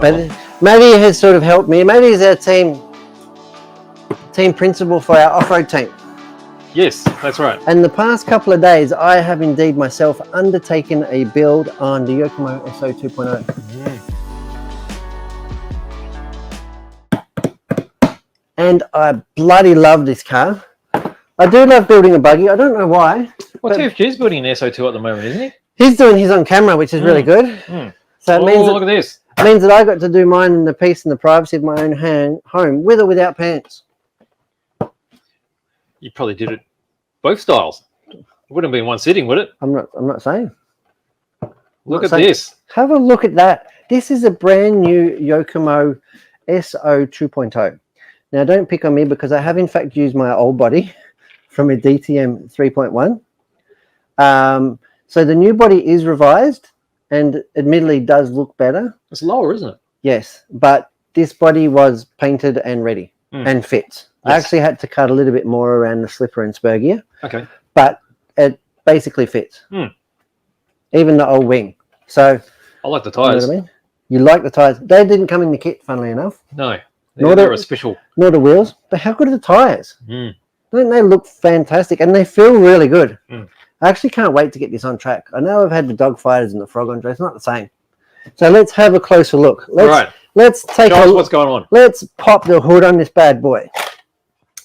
But Maddie has sort of helped me. Maddie is our team principal for our off-road team. Yes, that's right. And the past couple of days, I have indeed myself undertaken a build on the Yokomo SO2.0. And I bloody love this car. I do love building a buggy. I don't know why. Well, TFG's building an SO2 at the moment, isn't he? He's doing his on camera, which is really good. So it means look at this. It means that I got to do mine in the peace and the privacy of my own home, with or without pants. You probably did it both styles. It wouldn't have been one sitting, would it? I'm not saying. Look at this. Have a look at that. This is a brand new Yokomo SO2.0. Now, don't pick on me because I have in fact used my old body from a DTM 3.1. So the new body is revised and admittedly does look better. It's lower, isn't it? Yes, but this body was painted and ready and fits. Yes. I actually had to cut a little bit more around the slipper and spur gear. Okay. But it basically fits. Even the old wing. So I like the tyres. You know what I mean? You like the tyres. They didn't come in the kit, funnily enough. No. They're a special. Nor the wheels. But how good are the tyres? Don't they look fantastic? And they feel really good. I actually can't wait to get this on track. I know I've had the dogfighters and the frog on track. It's not the same. So let's have a closer look. Let's take a look. What's going on? Let's pop the hood on this bad boy.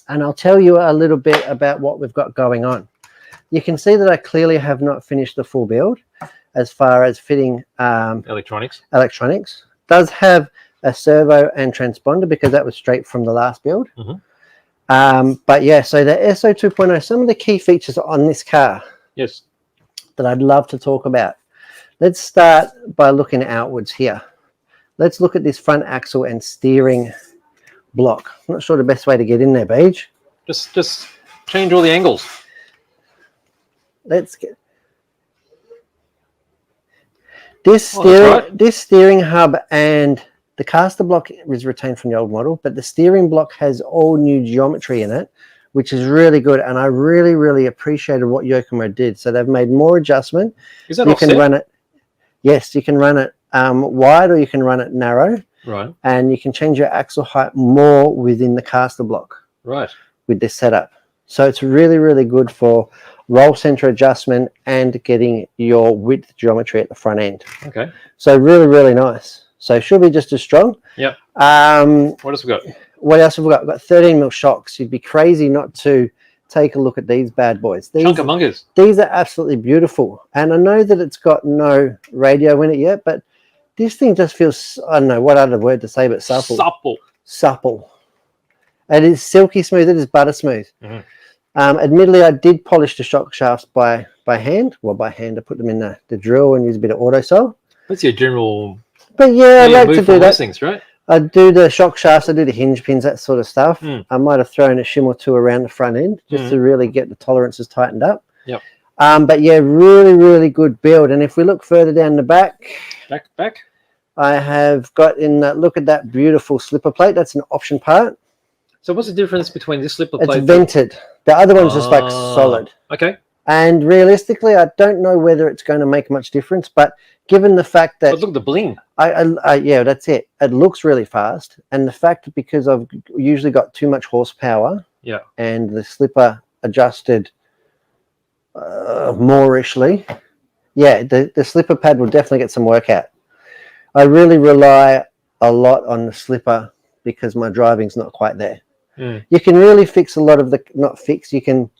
And I'll tell you a little bit about what we've got going on. You can see that I clearly have not finished the full build as far as fitting electronics. Does have a servo and transponder because that was straight from the last build. But yeah, so the SO2.0, some of the key features on this car that I'd love to talk about. Let's start by looking outwards here. Let's look at this front axle and steering block. I'm not sure the best way to get in there, Beige. Just change all the angles. Let's get this steering hub, and the caster block is retained from the old model, but the steering block has all new geometry in it, which is really good. And I really, really appreciated what Yokomo did. So they've made more adjustment. Is that you can run it? Yes, you can run it wide or you can run it narrow. Right. And you can change your axle height more within the caster block. Right. With this setup. So it's really, really good for roll center adjustment and getting your width geometry at the front end. Okay. So really, really nice. So it should be just as strong. Yep. What else we got? What else have we got? We've got 13mm shocks. You'd be crazy not to take a look at these bad boys. Chunkamungers. These are absolutely beautiful. And I know that it's got no radio in it yet, but this thing just feels, I don't know what other word to say, but supple. Supple. It is silky smooth. It is butter smooth. Admittedly, I did polish the shock shafts by hand. Well, by hand, I put them in the drill and use a bit of auto sol. That's your general. But yeah, I like to do that. Things, right? I do the shock shafts, I do the hinge pins, that sort of stuff. I might have thrown a shim or two around the front end just to really get the tolerances tightened up. Yep. But yeah, really, really good build. And if we look further down the back, I have got in that, look at that beautiful slipper plate. That's an option part. So what's the difference between this slipper plate? It's vented. The other one's just like solid. Okay. And realistically, I don't know whether it's going to make much difference, but given the fact that... But look at the bling. Yeah, that's it. It looks really fast. And the fact that because I've usually got too much horsepower and the slipper adjusted moorishly, yeah, the slipper pad will definitely get some work out. I really rely a lot on the slipper because my driving's not quite there. You can really fix a lot of the... Not fix, you can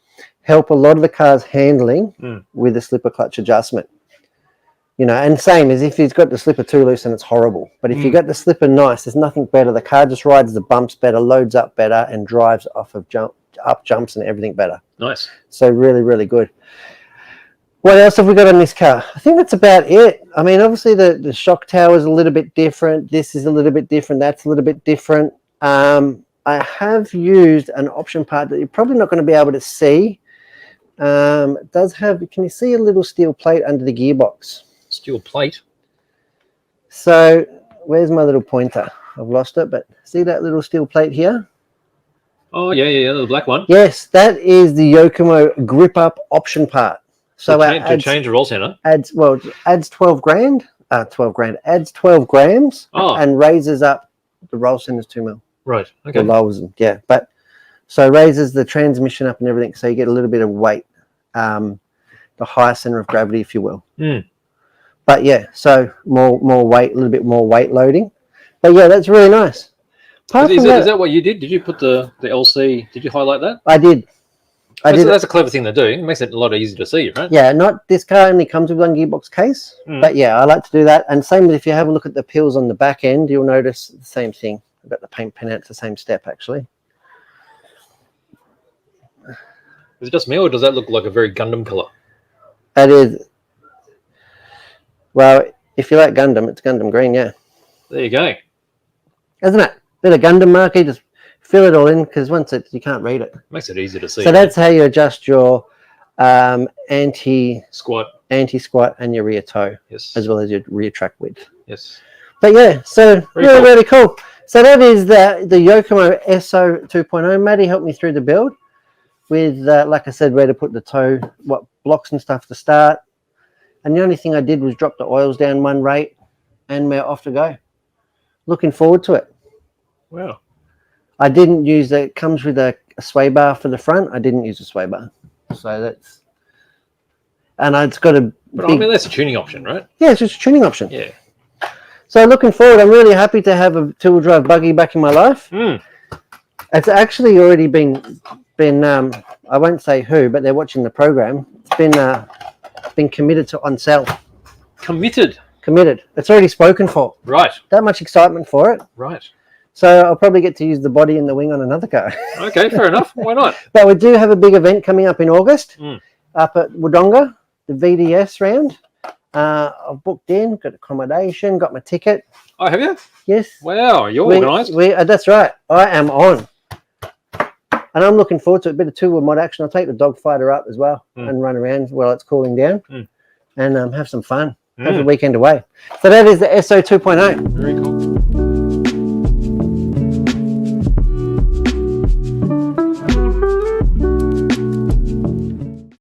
help a lot of the car's handling with the slipper clutch adjustment. You know, and same as if he's got the slipper too loose and it's horrible. But if you got the slipper nice, there's nothing better. The car just rides the bumps better, loads up better, and drives off of up jumps and everything better. Nice. So really, really good. What else have we got on this car? I think that's about it. I mean, obviously the shock tower is a little bit different. This is a little bit different. That's a little bit different. I have used an option part that you're probably not going to be able to see. It does have, can you see a little steel plate under the gearbox? Steel plate? So where's my little pointer? I've lost it, but see that little steel plate here? Oh, yeah, the black one. Yes, that is the Yokomo grip up option part. So to change the roll center? Adds 12 grand. 12 grand, adds 12 grams Oh. and raises up the roll centers 2 mil. Right. Okay. Or lowers them, yeah. But so raises the transmission up and everything, so you get a little bit of weight, the higher center of gravity, if you will. But yeah, so more weight, a little bit more weight loading. But yeah, that's really nice. Is that what you did? Did you put the LC? Did you highlight that? I did. That's a clever thing to do. It makes it a lot easier to see, right? Yeah, this car only comes with one gearbox case, but yeah, I like to do that. And same with if you have a look at the pills on the back end, you'll notice the same thing. I've got the paint pen out, it's the same step actually. Is it just me, or does that look like a very Gundam color? That is. Well, if you like Gundam, it's Gundam green, yeah. There you go. Isn't it? Bit of Gundam marquee, just fill it all in because once you can't read it. Makes it easier to see. So that's how you adjust your anti-squat, and your rear toe, yes, as well as your rear track width. Yes. But yeah, so really cool. So that is the Yokomo SO 2.0. Maddie helped me through the build with, like I said, where to put the toe, what blocks and stuff to start. And the only thing I did was drop the oils down one rate and we're off to go. Looking forward to it. Wow. I didn't use it comes with a sway bar for the front. I didn't use a sway bar. So that's, and it's got a But I mean, that's a tuning option, right? Yeah, it's just a tuning option. Yeah. So looking forward, I'm really happy to have a two-wheel drive buggy back in my life. It's actually already been I won't say who, but they're watching the program. It's been committed to on sale. Committed. It's already spoken for. Right. That much excitement for it. Right. So I'll probably get to use the body and the wing on another car. Okay, fair enough. Why not? But we do have a big event coming up in August up at Wodonga, the VDS round. I've booked in, got accommodation, got my ticket. Oh, have you? Yes. Wow, you're organised. That's right. I am on. And I'm looking forward to a bit of two-wheel mod action. I'll take the dog fighter up as well and run around while it's cooling down and have some fun. Have the weekend away. So that is the SO 2.0. Very cool.